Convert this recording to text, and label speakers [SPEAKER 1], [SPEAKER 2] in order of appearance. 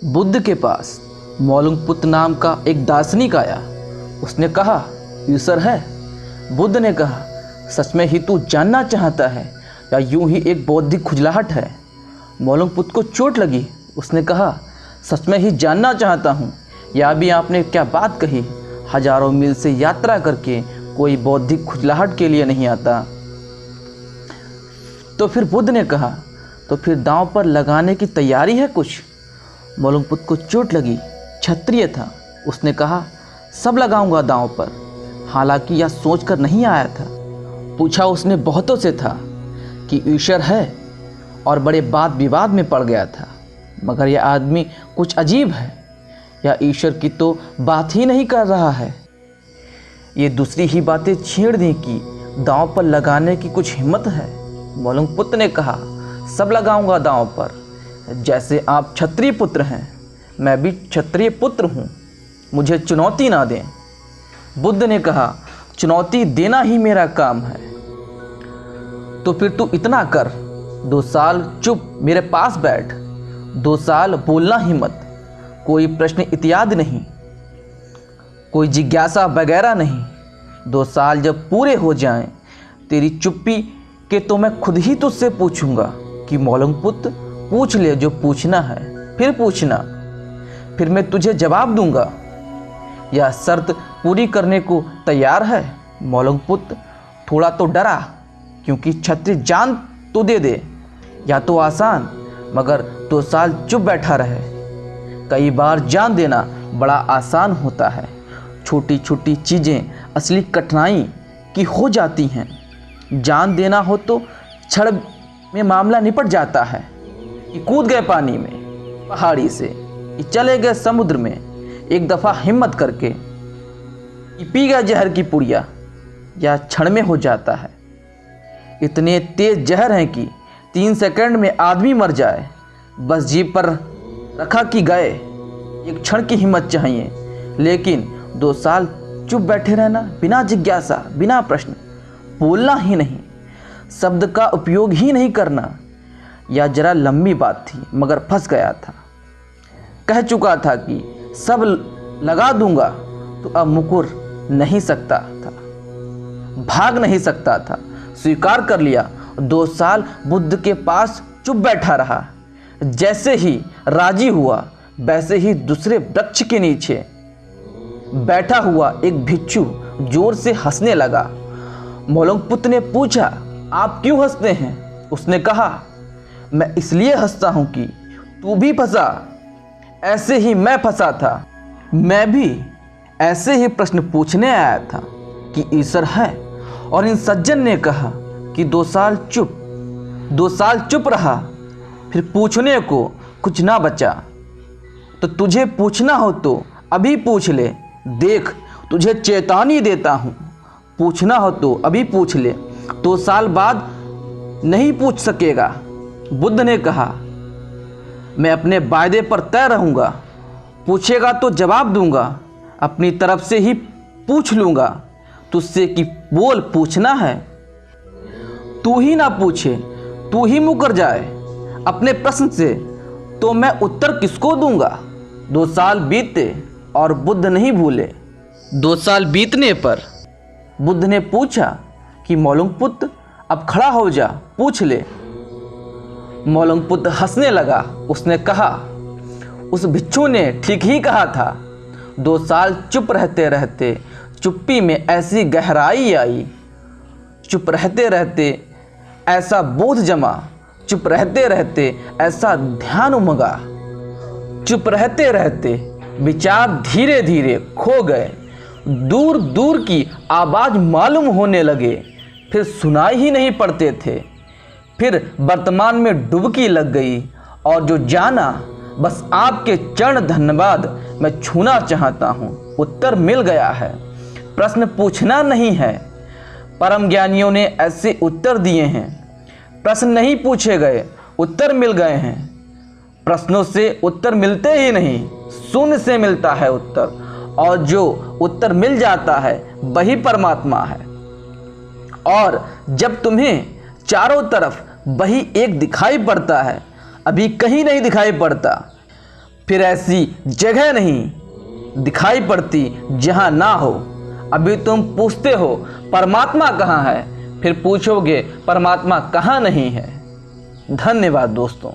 [SPEAKER 1] बुद्ध के पास मौलुंगपुत नाम का एक दार्शनिक आया। उसने कहा, ईश्वर है? बुद्ध ने कहा, सच में ही तू जानना चाहता है या यूं ही एक बौद्धिक खुजलाहट है? मौलुंगपुत को चोट लगी। उसने कहा, सच में ही जानना चाहता हूँ। या भी आपने क्या बात कही, हजारों मील से यात्रा करके कोई बौद्धिक खुजलाहट के लिए नहीं आता। तो फिर बुद्ध ने कहा, तो फिर दांव पर लगाने की तैयारी है कुछ? मौलुंगपुत को चोट लगी, क्षत्रिय था। उसने कहा, सब लगाऊंगा दांव पर। हालांकि यह सोचकर नहीं आया था। पूछा उसने बहुतों से था कि ईश्वर है, और बड़े वाद विवाद में पड़ गया था। मगर यह आदमी कुछ अजीब है, या ईश्वर की तो बात ही नहीं कर रहा है। ये दूसरी ही बातें छेड़ दी कि दांव पर लगाने की कुछ हिम्मत है। मौलुंगपुत ने कहा, सब लगाऊंगा दांव पर। जैसे आप क्षत्रिय पुत्र हैं, मैं भी क्षत्रिय पुत्र हूँ। मुझे चुनौती ना दें। बुद्ध ने कहा, चुनौती देना ही मेरा काम है। तो फिर तू इतना कर, 2 साल चुप मेरे पास बैठ। 2 साल बोलना ही मत। कोई प्रश्न इत्यादि नहीं, कोई जिज्ञासा वगैरह नहीं। 2 साल जब पूरे हो जाएं, तेरी चुप्पी के तो मैं खुद ही तुझसे पूछूंगा कि मौलुंगपुत पूछ ले जो पूछना है, फिर पूछना। फिर मैं तुझे जवाब दूंगा। यह शर्त पूरी करने को तैयार है? मौलुंगपुत थोड़ा तो डरा, क्योंकि क्षत्रिय जान तो दे दे या तो आसान, मगर 2 साल चुप बैठा रहे। कई बार जान देना बड़ा आसान होता है। छोटी छोटी चीज़ें असली कठिनाई की हो जाती हैं। जान देना हो तो क्षण में मामला निपट जाता है। कि कूद गए पानी में, पहाड़ी से, कि चले गए समुद्र में एक दफ़ा हिम्मत करके, कि पी गए जहर की पुड़िया, या क्षण में हो जाता है। इतने तेज जहर हैं कि 3 सेकंड में आदमी मर जाए। बस जीभ पर रखा कि गए। एक क्षण की हिम्मत चाहिए। लेकिन 2 साल चुप बैठे रहना, बिना जिज्ञासा, बिना प्रश्न, बोलना ही नहीं, शब्द का उपयोग ही नहीं करना। यह जरा लंबी बात थी, मगर फंस गया था। कह चुका था कि सब लगा दूंगा, तो अब मुकर नहीं सकता था, भाग नहीं सकता था। स्वीकार कर लिया। 2 साल बुद्ध के पास चुप बैठा रहा। जैसे ही राजी हुआ, वैसे ही दूसरे वृक्ष के नीचे बैठा हुआ एक भिक्षु जोर से हंसने लगा। मौलुंगपुत ने पूछा, आप क्यों हंसते हैं? उसने कहा, मैं इसलिए हंसता हूं कि तू भी फंसा, ऐसे ही मैं फंसा था। मैं भी ऐसे ही प्रश्न पूछने आया था कि ईश्वर है, और इन सज्जन ने कहा कि 2 साल चुप रहा, फिर पूछने को कुछ ना बचा। तो तुझे पूछना हो तो अभी पूछ ले। देख, तुझे चेतावनी देता हूँ, पूछना हो तो अभी पूछ ले। 2 साल बाद नहीं पूछ सकेगा। बुद्ध ने कहा, मैं अपने वायदे पर तय रहूँगा। पूछेगा तो जवाब दूंगा, अपनी तरफ से ही पूछ लूँगा तुझसे कि बोल, पूछना है। तू ही ना पूछे, तू ही मुकर जाए अपने प्रश्न से, तो मैं उत्तर किसको दूंगा? 2 साल बीते और बुद्ध नहीं भूले। 2 साल बीतने पर बुद्ध ने पूछा कि मौलुंगपुत अब खड़ा हो जा, पूछ ले। मौलुंगपुत हंसने लगा। उसने कहा, उस भिक्षु ने ठीक ही कहा था। 2 साल चुप रहते रहते चुप्पी में ऐसी गहराई आई। चुप रहते रहते ऐसा बोध जमा, चुप रहते रहते ऐसा ध्यान उमगा। चुप रहते रहते विचार धीरे धीरे खो गए। दूर दूर की आवाज़ मालूम होने लगे, फिर सुनाई ही नहीं पड़ते थे। फिर वर्तमान में डुबकी लग गई, और जो जाना बस आपके चरण धन्यवाद मैं छूना चाहता हूँ। उत्तर मिल गया है, प्रश्न पूछना नहीं है। परम ज्ञानियों ने ऐसे उत्तर दिए हैं। प्रश्न नहीं पूछे गए, उत्तर मिल गए हैं। प्रश्नों से उत्तर मिलते ही नहीं, शून्य से मिलता है उत्तर, और जो उत्तर मिल जाता है वही परमात्मा है। और जब तुम्हें चारों तरफ वही एक दिखाई पड़ता है, अभी कहीं नहीं दिखाई पड़ता, फिर ऐसी जगह नहीं दिखाई पड़ती जहाँ ना हो। अभी तुम पूछते हो परमात्मा कहाँ है, फिर पूछोगे परमात्मा कहाँ नहीं है। धन्यवाद दोस्तों।